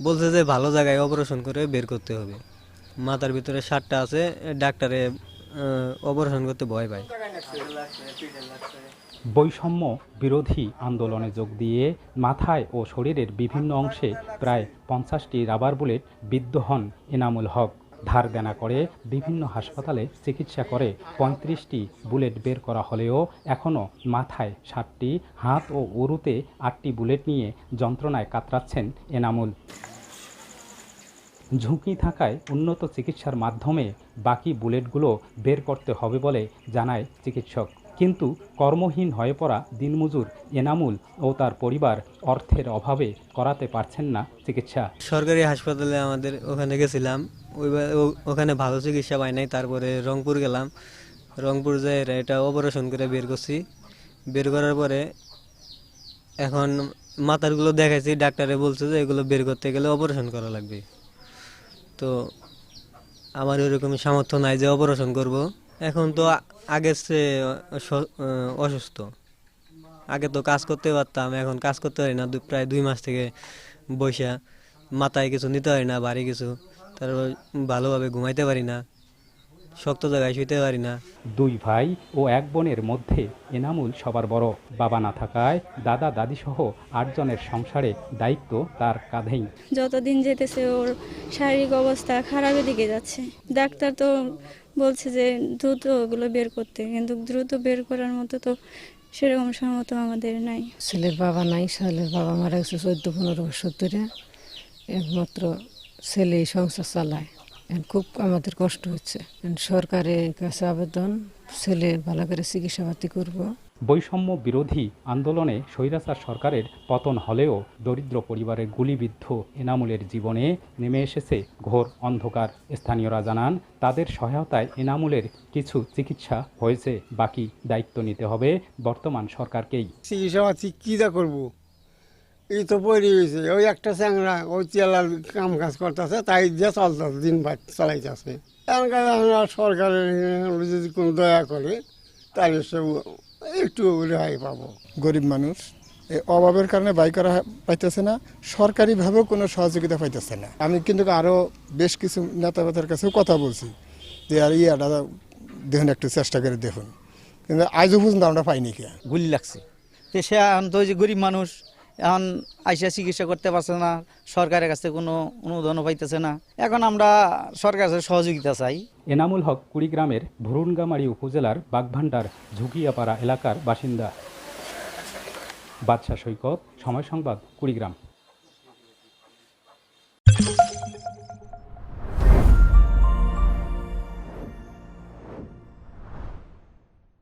বলছে যে ভালো জায়গায় অপারেশন করে বের করতে হবে। মাথার ভিতরে 7টা আছে, ডাক্তারে অপারেশন করতে ভয় পায়। বৈষম্য বিরোধী আন্দোলনে যোগ দিয়ে মাথায় ও শরীরের বিভিন্ন অংশে প্রায় 50টি রাবার বুলেট বিদ্ধ হন এনামুল হক। ধার দেনা করে বিভিন্ন হাসপাতালে চিকিৎসা করে 35টি বুলেট বের করা হলেও এখনও মাথায় 7টি, হাত ও উরুতে 8টি বুলেট নিয়ে যন্ত্রণায় কাতরাচ্ছেন এনামুল। ঝুঁকি থাকায় উন্নত চিকিৎসার মাধ্যমে বাকি বুলেটগুলো বের করতে হবে বলে জানায় চিকিৎসক। কিন্তু কর্মহীন হয়ে পড়া দিনমজুর এনামুল ও তার পরিবার অর্থের অভাবে করাতে পারছেন না চিকিৎসা। সরকারি হাসপাতালে আমাদের ওখানে গেছিলাম, ওখানে ভালো চিকিৎসা পাই নাই। তারপরে রংপুর গেলাম, রংপুর যেয়ে এটা অপারেশন করে বের করছি। বের করার পরে এখন মাথারগুলো দেখাইছি, ডাক্তারে বলছে যে এগুলো বের করতে গেলে অপারেশন করা লাগবে। তো আমার ওরকম সামর্থ্য নাই যে অপারেশন করব। এখন তো আগের চেয়ে অসুস্থ। আগে তো কাজ করতে পারতাম, এখন কাজ করতে পারি না। প্রায় 2 মাস থেকে বৈশা, মাথায় কিছু নিতে পারি না, ভারী কিছু। তারপর ভালোভাবে ঘুমাইতে পারি না, শক্ত জায়গায় শুইতে পারি না। 2 ভাই ও 1 বোনের মধ্যে এনামুল সবার বড়। বাবা না থাকায় দাদা দাদি সহ 8 জনের সংসারে দায়িত্ব তার কাঁধেই। যতদিন যেতেছে ওর শারীরিক অবস্থা খারাপের দিকে যাচ্ছে। ডাক্তার তো বলছে যে দ্রুত ওগুলো বের করতে, কিন্তু দ্রুত বের করার মতো তো সেরকম সামর্থ্য আমাদের নাই। ছেলের বাবা নাই, ছেলের বাবা মারা গেছে 14-15 বছর ধরে। একমাত্র ছেলে সংসার চালায়। খুব আমাদের কষ্ট হচ্ছে। সরকারের কাছে আবেদন, ছেলে ভালো করে চিকিৎসাপাতি করব। বৈষম্য বিরোধী আন্দোলনে স্বৈরাচার সরকারের পতন হলেও দরিদ্র পরিবারের গুলিবিদ্ধ এনামুলের জীবনে নেমে এসেছে ঘোর অন্ধকার। স্থানীয়রা জানান, তাদের সহায়তায় এনামুলের কিছু চিকিৎসা হয়েছে, বাকি দায়িত্ব নিতে হবে বর্তমান সরকারকেই। চিকিৎসাপাতি কী যা করবো, এই তো পড়ে গেছে। ওই একটা চ্যাংরা ওই চেলার কাম কাজ করতেছে, তাই দিয়ে চলতেছে, দিন ভাত চালাইতেছে। এখনকার আমরা সরকারের যদি কোনো দয়া করে তাহলে সে একটু রেহাই পাবো। গরিব মানুষ এই অভাবের কারণে বাই করা পাইতেছে না, সরকারিভাবেও কোনো সহযোগিতা পাইতেছে না। আমি কিন্তু আরও বেশ কিছু নেতাবাতার কাছেও কথা বলছি যে আর ইয়াটা দেখুন, একটু চেষ্টা করে দেখুন, কিন্তু আজও পর্যন্ত আমরা পাইনি। কে গুলি লাগছে তো সে এখন তো যে গরিব মানুষ, এখন আইসা চিকিৎসা করতে পারছে না, সরকারের কাছে কোনো অনুদানও পাইতেছে না। এখন আমরা সরকারের কাছে সহযোগিতা চাই। এনামুল হক কুড়িগ্রামের ভুরুনগামারী উপজেলার বাগভান্ডার ঝুঁকিয়াপাড়া এলাকার বাসিন্দা। বাদশা সৈকত, সময় সংবাদ, কুড়িগ্রাম।